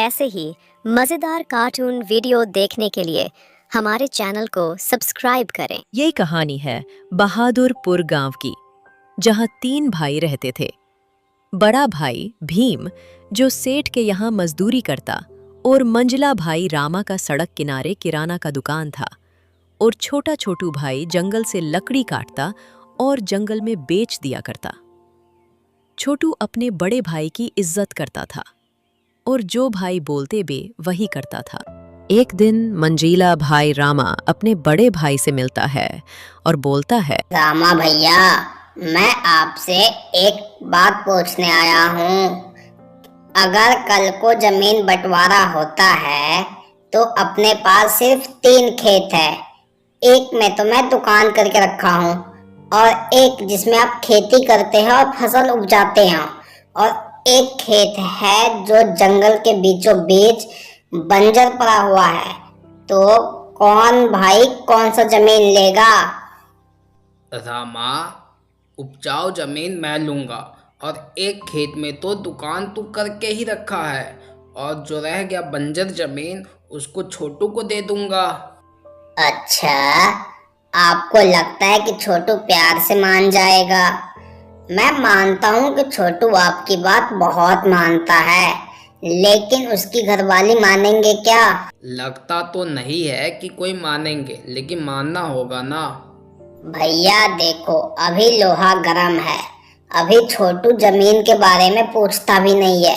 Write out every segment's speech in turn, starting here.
ऐसे ही मज़ेदार cartoon video देखने के लिए हमारे चैनल को सब्सक्राइब करें। ये कहानी है बहादुरपुर गांव की, जहां 3 भाई रहते थे। बड़ा भाई भीम, जो सेठ के यहाँ मजदूरी करता, और मंझला भाई रामा का सड़क किनारे किराना का दुकान था, और छोटा छोटू भाई जंगल से लकड़ी काटता और जंगल में बेच दिया करता। छोटू अपने बड़े भाई की इज्जत करता था और जो भाई बोलते बे वही करता था। एक दिन मंजीला भाई रामा अपने बड़े भाई से मिलता है और बोलता है, रामा भैया, मैं आपसे एक बात पूछने आया हूँ। अगर कल को जमीन बंटवारा होता है तो अपने पास सिर्फ 3 खेत है। एक में तो मैं दुकान करके रखा हूँ और एक जिसमें आप खेती करते हैं और फसल उपजाते हैं, और एक खेत है जो जंगल के बीचों बीच बंजर पड़ा हुआ है। तो कौन भाई कौन सा जमीन लेगा? रामा, उपजाऊ जमीन मैं लूंगा और एक खेत में तो दुकान तू करके ही रखा है, और जो रह गया बंजर जमीन उसको छोटू को दे दूंगा। अच्छा, आपको लगता है कि छोटू प्यार से मान जाएगा? मैं मानता हूँ कि छोटू आपकी बात बहुत मानता है, लेकिन उसकी घरवाली मानेंगे क्या? लगता तो नहीं है कि कोई मानेंगे, लेकिन मानना होगा ना। भैया देखो, अभी लोहा गर्म है। अभी छोटू जमीन के बारे में पूछता भी नहीं है।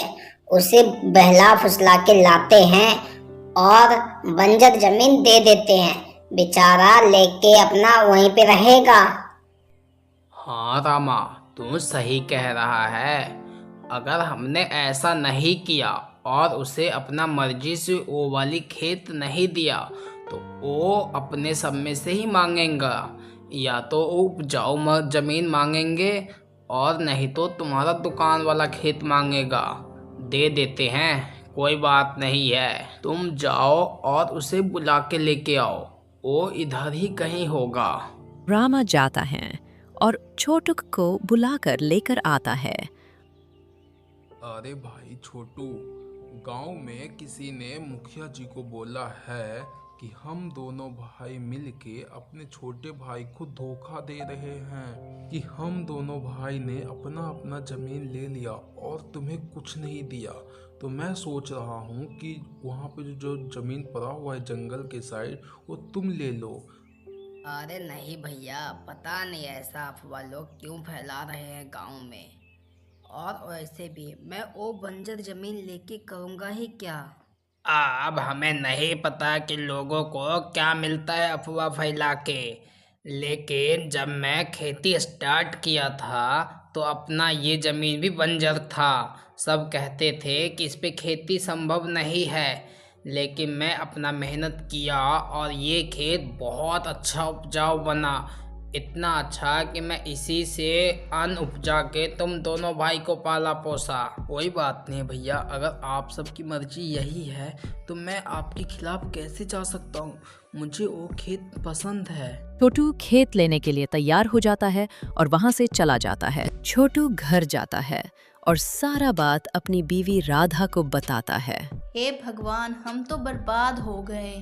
उसे बहला फुसला के लाते हैं और बंजर जमीन दे देते हैं। बेचारा लेके अपना वहीं पे रहेगा। हाँ रामा, तू सही कह रहा है। अगर हमने ऐसा नहीं किया और उसे अपना मर्जी से वो वाली खेत नहीं दिया तो वो अपने सब में से ही मांगेगा, या तो उपजाऊ जमीन मांगेंगे और नहीं तो तुम्हारा दुकान वाला खेत मांगेगा। दे देते हैं, कोई बात नहीं है। तुम जाओ और उसे बुला के लेके आओ, वो इधर ही कहीं होगा। रामा जाता है और छोटू को बुलाकर लेकर आता है। अरे भाई छोटू, गांव में किसी ने मुखिया जी को बोला है कि हम दोनों भाई मिलके अपने छोटे भाई को धोखा दे रहे हैं, कि हम दोनों भाई ने अपना अपना जमीन ले लिया और तुम्हें कुछ नहीं दिया। तो मैं सोच रहा हूँ कि वहाँ पे जो जमीन पड़ा हुआ है जंगल के साइड, वो तुम ले लो। अरे नहीं भैया, पता नहीं ऐसा अफवाह लोग क्यों फैला रहे हैं गांव में। और वैसे भी मैं वो बंजर जमीन लेके करूँगा ही क्या। अब हमें नहीं पता कि लोगों को क्या मिलता है अफवाह फैला के, लेकिन जब मैं खेती स्टार्ट किया था तो अपना ये ज़मीन भी बंजर था। सब कहते थे कि इस पे खेती संभव नहीं है, लेकिन मैं अपना मेहनत किया और ये खेत बहुत अच्छा उपजाऊ बना। इतना अच्छा कि मैं इसी से अन्न उपजा के तुम दोनों भाई को पाला पोसा। कोई बात नहीं भैया, अगर आप सबकी मर्जी यही है तो मैं आपके खिलाफ कैसे जा सकता हूँ। मुझे वो खेत पसंद है। छोटू खेत लेने के लिए तैयार हो जाता है और वहां से चला जाता है। छोटू घर जाता है और सारा बात अपनी बीवी राधा को बताता है। हे भगवान, हम तो बर्बाद हो गए।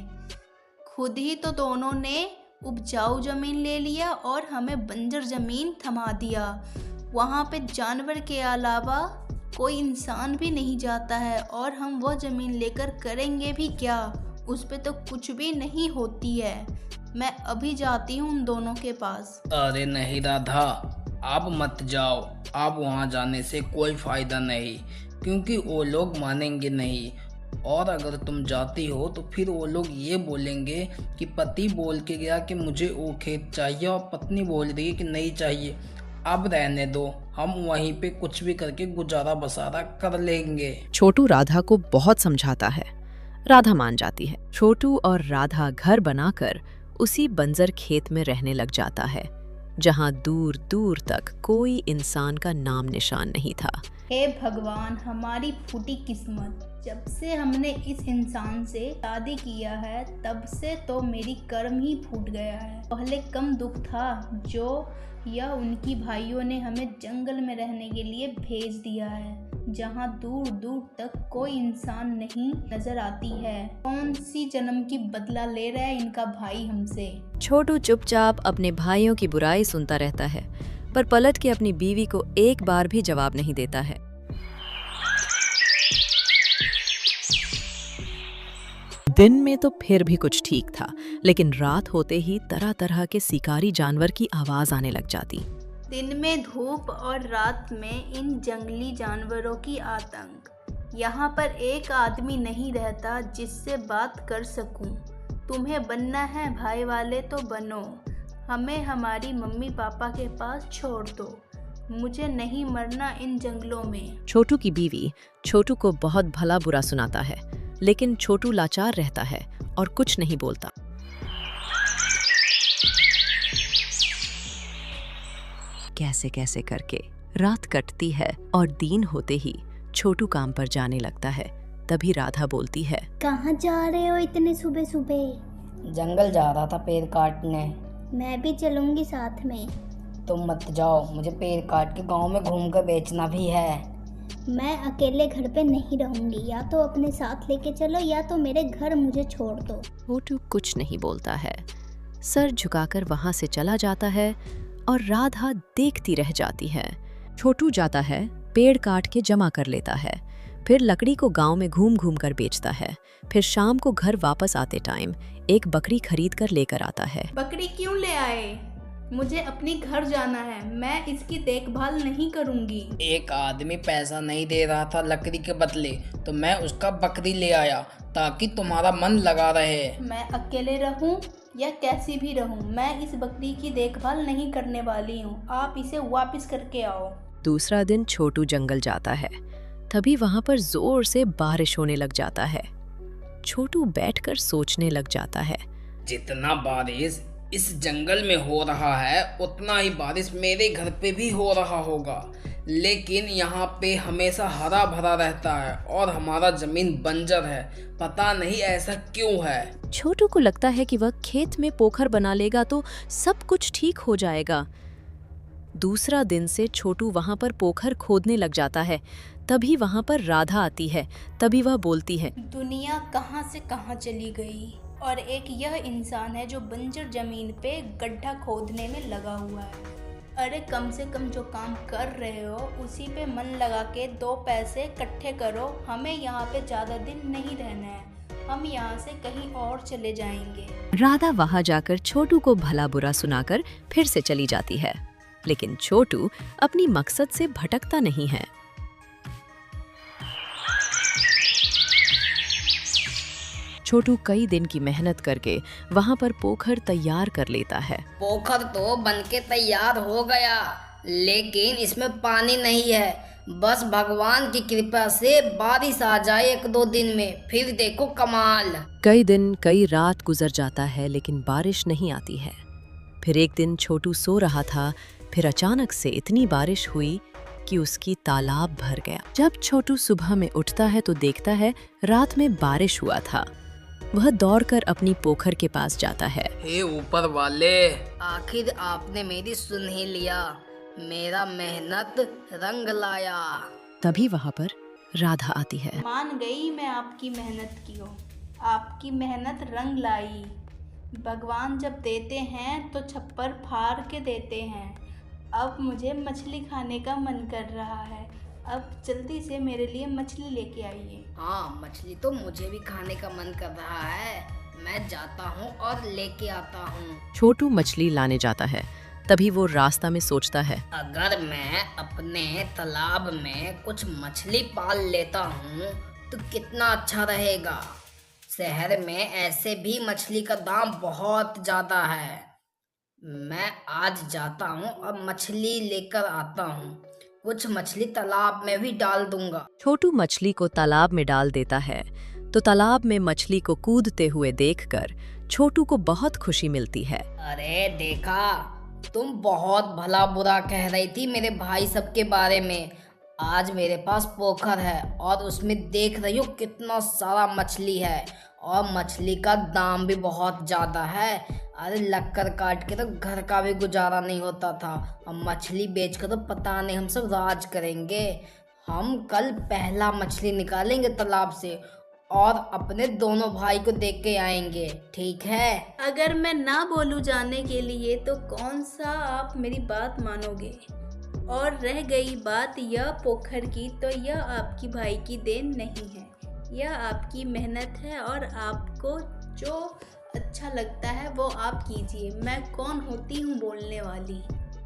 खुद ही तो दोनों ने उपजाऊ जमीन ले लिया और हमें बंजर जमीन थमा दिया। वहाँ पे जानवर के अलावा कोई इंसान भी नहीं जाता है, और हम वो जमीन लेकर करेंगे भी क्या? उस पे तो कुछ भी नहीं होती है। मैं अभी जाती हूँ उन दोनों के पास। अरे नहीं राधा, आप मत जाओ। आप वहाँ जाने से कोई फायदा नहीं, क्योंकि वो लोग मानेंगे नहीं। और अगर तुम जाती हो तो फिर वो लोग ये बोलेंगे कि पति बोल के गया कि मुझे वो खेत चाहिए और पत्नी बोल रही है कि नहीं चाहिए। अब रहने दो, हम वहीं पे कुछ भी करके गुजारा बसारा कर लेंगे। छोटू राधा को बहुत समझाता है। राधा मान जाती है। छोटू और राधा घर बनाकर उसी बंजर खेत में रहने लग जाता है, जहां दूर दूर तक कोई इंसान का नाम निशान नहीं था। हे भगवान, हमारी फूटी किस्मत। जब से हमने इस इंसान से शादी किया है तब से तो मेरी कर्म ही फूट गया है। पहले कम दुख था जो या उनकी भाइयों ने हमें जंगल में रहने के लिए भेज दिया है, जहाँ दूर दूर तक कोई इंसान नहीं नजर आती है। कौन सी जन्म की बदला ले रहा है इनका भाई हमसे। छोटू चुपचाप अपने भाइयों की बुराई सुनता रहता है, पर पलट के अपनी बीवी को एक बार भी जवाब नहीं देता है। दिन में तो फिर भी कुछ ठीक था, लेकिन रात होते ही तरह तरह के शिकारी जानवर की आवाज आने लग जाती। दिन में धूप और रात में इन जंगली जानवरों की आतंक। यहाँ पर एक आदमी नहीं रहता जिससे बात कर सकूं। तुम्हें बनना है भाई वाले तो बनो, हमें हमारी मम्मी पापा के पास छोड़ दो, मुझे नहीं मरना इन जंगलों में। छोटू की बीवी छोटू को बहुत भला बुरा सुनाता है, लेकिन छोटू लाचार रहता है और कुछ नहीं बोलता। कैसे कैसे करके रात कटती है और दिन होते ही छोटू काम पर जाने लगता है। तभी राधा बोलती है, कहाँ जा रहे हो इतने सुबह सुबह? जंगल जा रहा था पेड़ काटने। मैं भी चलूंगी साथ में। तुम मत जाओ, मुझे पेड़ काट के गांव में घूम कर बेचना भी है। मैं अकेले घर पे नहीं रहूंगी, या तो अपने साथ लेके चलो या तो मेरे घर मुझे छोड़ दो। छोटू कुछ नहीं बोलता है, सर झुकाकर वहां से चला जाता है और राधा देखती रह जाती है। छोटू जाता है, पेड़ काट के जमा कर लेता है, फिर लकड़ी को गांव में घूम घूम कर बेचता है। फिर शाम को घर वापस आते टाइम एक बकरी खरीद कर लेकर आता है। बकरी क्यों ले आए? मुझे अपने घर जाना है, मैं इसकी देखभाल नहीं करूंगी। एक आदमी पैसा नहीं दे रहा था लकड़ी के बदले, तो मैं उसका बकरी ले आया ताकि तुम्हारा मन लगा रहे। मैं अकेले रहूं या कैसी भी रहूं, मैं इस बकरी की देखभाल नहीं करने वाली हूं। आप इसे वापस करके आओ। दूसरा दिन छोटू जंगल जाता है, तभी वहां पर जोर से बारिश होने लग जाता है। छोटू बैठकर सोचने लग जाता है, जितना बारिश इस जंगल में हो रहा है उतना ही बारिश मेरे घर पे भी हो रहा होगा, लेकिन यहाँ पे हमेशा हरा भरा रहता है और हमारा जमीन बंजर है। पता नहीं ऐसा क्यों है। छोटू को लगता है कि वह खेत में पोखर बना लेगा तो सब कुछ ठीक हो जाएगा। दूसरा दिन से छोटू वहां पर पोखर खोदने लग जाता है। तभी वहां पर राधा आती है। तभी वह बोलती है, दुनिया कहाँ से कहाँ चली गई, और एक यह इंसान है जो बंजर जमीन पे गड्ढा खोदने में लगा हुआ है। अरे कम से कम जो काम कर रहे हो उसी पे मन लगा के 2 पैसे इकट्ठे करो। हमें यहाँ पे ज़्यादा दिन नहीं रहना है, हम यहाँ से कहीं और चले जाएंगे। राधा वहां जाकर छोटू को भला बुरा सुनाकर फिर से चली जाती है, लेकिन छोटू अपनी मकसद से भटकता नहीं है। छोटू कई दिन की मेहनत करके वहां पर पोखर तैयार कर लेता है। पोखर तो बनके तैयार हो गया, लेकिन इसमें पानी नहीं है। बस भगवान की कृपा से बारिश आ जाए 1-2 दिन में, फिर देखो कमाल। कई दिन कई रात गुजर जाता है, लेकिन बारिश नहीं आती है। फिर एक दिन छोटू सो रहा था, फिर अचानक से इतनी बारिश हुई कि उसकी तालाब भर गया। जब छोटू सुबह में उठता है तो देखता है रात में बारिश हुआ था। वह दौड़कर अपनी पोखर के पास जाता है। हे ऊपर वाले, आखिर आपने मेरी सुन ही लिया, मेरा मेहनत रंग लाया। तभी वहां पर राधा आती है। मान गई मैं आपकी मेहनत की हो, आपकी मेहनत रंग लाई। भगवान जब देते हैं तो छप्पर फाड़ के देते हैं। अब मुझे मछली खाने का मन कर रहा है, अब जल्दी से मेरे लिए मछली लेके आइए। हाँ, मछली तो मुझे भी खाने का मन कर रहा है, मैं जाता हूँ और लेके आता हूँ। छोटू मछली लाने जाता है। तभी वो रास्ता में सोचता है, अगर मैं अपने तालाब में कुछ मछली पाल लेता हूँ तो कितना अच्छा रहेगा। शहर में ऐसे भी मछली का दाम बहुत ज़्यादा है। मैं आज जाता हूँ और मछली लेकर आता हूँ, कुछ मछली तालाब में भी डाल दूंगा। छोटू मछली को तालाब में डाल देता है तो तालाब में मछली को कूदते हुए देखकर छोटू को बहुत खुशी मिलती है। अरे देखा, तुम बहुत भला बुरा कह रही थी मेरे भाई सब के बारे में। आज मेरे पास पोखर है और उसमें देख रही हो कितना सारा मछली है, और मछली का दाम भी बहुत ज़्यादा है। अरे लक्कड़ काट के तो घर का भी गुजारा नहीं होता था, अब मछली बेच कर तो पता नहीं हम सब राज करेंगे। हम कल पहला मछली निकालेंगे तालाब से और अपने दोनों भाई को देख के आएंगे, ठीक है? अगर मैं ना बोलूं जाने के लिए तो कौन सा आप मेरी बात मानोगे? और रह गई बात यह पोखर की, तो यह आपकी भाई की देन नहीं है, यह आपकी मेहनत है और आपको जो अच्छा लगता है वो आप कीजिए। मैं कौन होती हूँ बोलने वाली?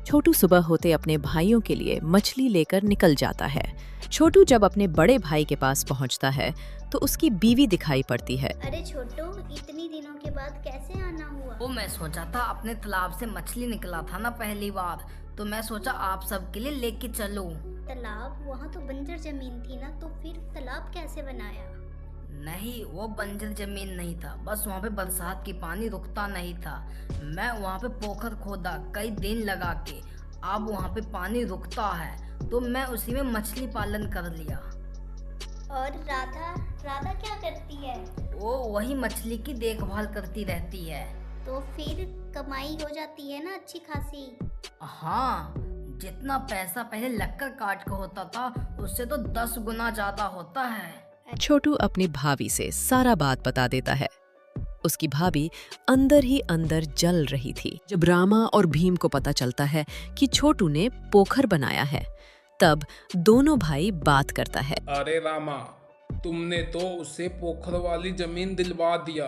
छोटू सुबह होते अपने भाइयों के लिए मछली लेकर निकल जाता है। छोटू जब अपने बड़े भाई के पास पहुंचता है तो उसकी बीवी दिखाई पड़ती है। अरे छोटू, इतनी दिनों के बाद कैसे आना हुआ? वो मैं सोचा था अपने तालाब से मछली निकला था ना पहली बार, तो मैं सोचा आप सबके लिए लेके चलूं। तालाब? वहाँ तो बंजर जमीन थी ना, तो फिर तालाब कैसे बनाया? नहीं, वो बंजर जमीन नहीं था, बस वहाँ पे बरसात की पानी रुकता नहीं था। मैं वहाँ पे पोखर खोदा कई दिन लगा के, अब वहाँ पे पानी रुकता है तो मैं उसी में मछली पालन कर लिया। और राधा? राधा क्या करती है? वो वही मछली की देखभाल करती रहती है। तो फिर कमाई हो जाती है ना अच्छी खासी? हाँ, जितना पैसा पहले लक्कड़ काट के होता था उससे तो 10 गुना ज्यादा होता है। छोटू अपनी भाभी से सारा बात बता देता है। उसकी भाभी अंदर ही अंदर जल रही थी। जब रामा और भीम को पता चलता है कि छोटू ने पोखर बनाया है, तब दोनों भाई बात करता है। अरे रामा, तुमने तो उसे पोखर वाली जमीन दिलवा दिया।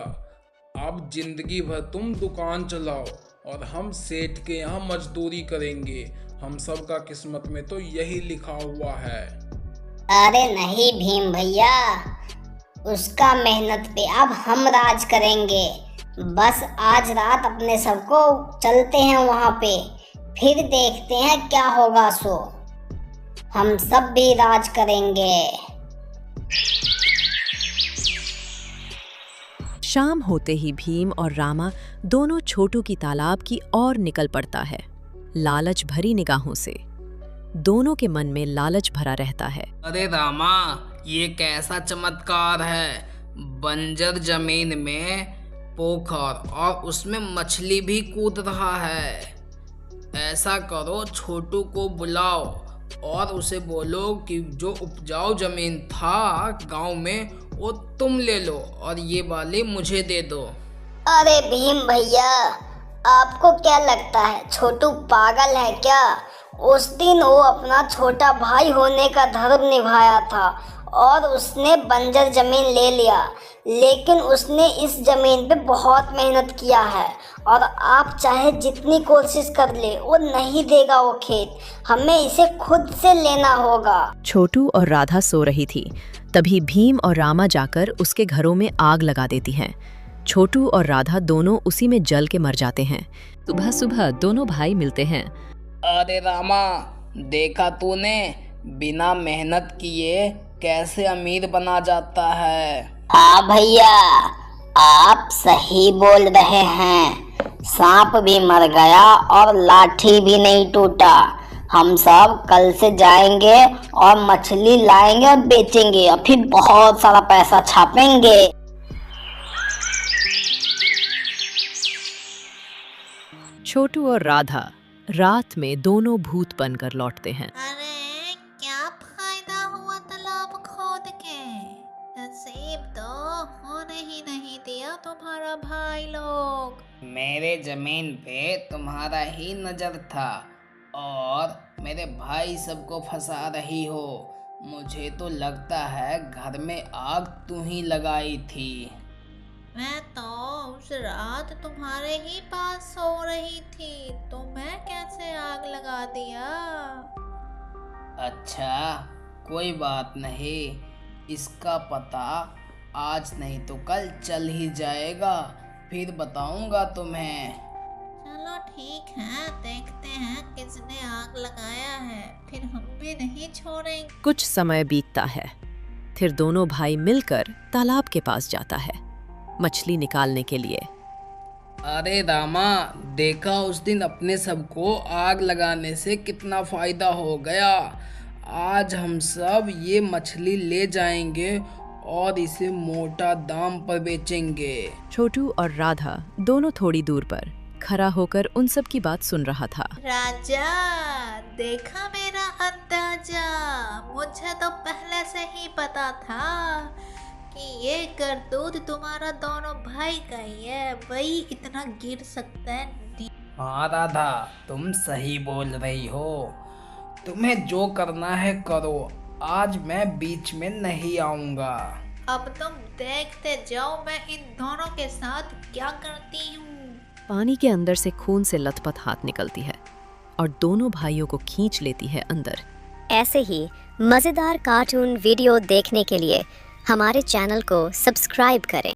अब जिंदगी भर तुम दुकान चलाओ और हम सेठ के यहाँ मजदूरी करेंगे। हम सब का किस्मत में तो यही लिखा हुआ है। अरे नहीं भीम भैया, उसका मेहनत पे अब हम राज करेंगे। बस आज रात अपने सबको चलते हैं वहाँ पे, फिर देखते हैं क्या होगा। सो हम सब भी राज करेंगे। शाम होते ही भीम और रामा दोनों छोटू की तालाब की ओर निकल पड़ता है, लालच भरी निगाहों से। दोनों के मन में लालच भरा रहता है। अरे रामा, ये कैसा चमत्कार है, बंजर जमीन में पोखर और उसमें मछली भी कूद रहा है। ऐसा करो, छोटू को बुलाओ और उसे बोलो कि जो उपजाऊ जमीन था गांव में वो तुम ले लो और ये वाली मुझे दे दो। अरे भीम भैया, आपको क्या लगता है छोटू पागल है क्या? उस दिन वो अपना छोटा भाई होने का धर्म निभाया था और उसने बंजर जमीन ले लिया, लेकिन उसने इस जमीन पे बहुत मेहनत किया है और आप चाहे जितनी कोशिश कर ले वो नहीं देगा वो खेत। हमें इसे खुद से लेना होगा। छोटू और राधा सो रही थी, तभी भीम और रामा जाकर उसके घरों में आग लगा देती हैं। छोटू और राधा दोनों उसी में जल के मर जाते हैं। सुबह सुबह दोनों भाई मिलते हैं। अरे रामा, देखा तूने, बिना मेहनत किए कैसे अमीर बना जाता है। हाँ भैया, आप सही बोल रहे हैं। सांप भी मर गया और लाठी भी नहीं टूटा। हम सब कल से जाएंगे और मछली लाएंगे और बेचेंगे और फिर बहुत सारा पैसा छापेंगे। छोटू और राधा रात में दोनों भूत बनकर लौटते हैं। अरे क्या फायदा हुआ तालाब खोद के? नसीब तो होने ही नहीं दिया तुम्हारा भाई लोग। मेरे जमीन पे तुम्हारा ही नजर था और मेरे भाई सबको फंसा रही हो। मुझे तो लगता है घर में आग तू ही लगाई थी। मैं तो उस रात तुम्हारे ही पास सो रही थी, तो मैं कैसे आग लगा दिया? अच्छा, कोई बात नहीं, इसका पता आज नहीं तो कल चल ही जाएगा, फिर बताऊंगा तुम्हें। चलो ठीक है, देखते हैं किसने आग लगाया है, फिर हम भी नहीं छोड़ेंगे। कुछ समय बीतता है, फिर दोनों भाई मिलकर तालाब के पास जाता है मछली निकालने के लिए। अरे रामा, देखा उस दिन अपने सबको आग लगाने से कितना फायदा हो गया। आज हम सब ये मछली ले जाएंगे और इसे मोटा दाम पर बेचेंगे। छोटू और राधा दोनों थोड़ी दूर पर खड़ा होकर उन सब की बात सुन रहा था। राजा, देखा मेरा अंदाजा? मुझे तो पहले से ही पता था कि ये करतूत तुम्हारा दोनों भाई का ही है, वही इतना गिर सकता है। हाँ राधा, तुम सही बोल रही हो। तुम्हें जो करना है करो, आज मैं बीच में नहीं आऊंगा। अब तुम देखते जाओ मैं इन दोनों के साथ क्या करती हूँ। पानी के अंदर से खून से लथपथ हाथ निकलती है और दोनों भाइयों को खींच लेती है अंदर। ऐसे ही मज़ेदार कार्टून वीडियो देखने के लिए हमारे चैनल को सब्सक्राइब करें।